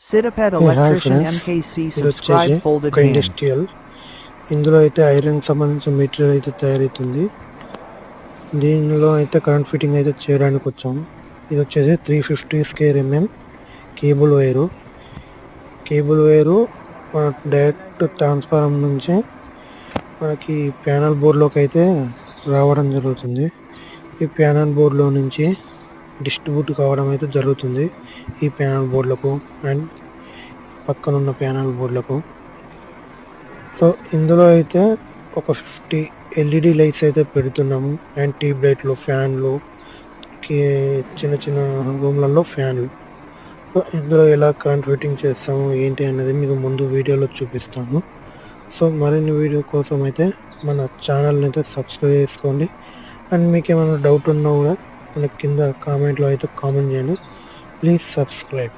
Sitapet hi Electrician friends, MKC ఇది వచ్చేసి subscribe folded ఒక hands. ఇండస్ట్రియల్. ఇందులో అయితే ఐరన్ సంబంధించిన మెటీరియల్ అయితే తయారవుతుంది. దీనిలో అయితే కరెంట్ ఫిట్టింగ్ అయితే చేయడానికి వచ్చాము. ఇది వచ్చేసి 350 స్క్వేర్ ఎంఎం కేబుల్ వైరు మన డైరెక్ట్ ట్రాన్స్ఫార్మర్ నుంచి మనకి ప్యానల్ బోర్డులోకి అయితే రావడం జరుగుతుంది. ఈ ప్యానల్ బోర్డులో నుంచి డిస్ట్రిబ్యూట్ కావడం అయితే జరుగుతుంది ఈ ప్యానల్ బోర్డులకు అండ్ పక్కనున్న ప్యానల్ బోర్డులకు. సో ఇందులో అయితే ఒక 50 ఎల్ఈడి లైట్స్ అయితే పెడుతున్నాము అండ్ ట్యూబ్ లైట్లు, ఫ్యాన్లు, చిన్న చిన్న రూమ్లలో ఫ్యాన్లు. సో ఇందులో ఎలా కరెంట్ ఫిట్టింగ్ చేస్తాము ఏంటి అనేది మీకు ముందు వీడియోలో చూపిస్తాను. సో మరిన్ని వీడియో కోసం అయితే మన ఛానల్ని అయితే సబ్స్క్రైబ్ చేసుకోండి. అండ్ మీకు ఏమైనా డౌట్ ఉన్నా కూడా మన కింద కామెంట్లో అయితే కామెంట్ చేయండి. Please subscribe.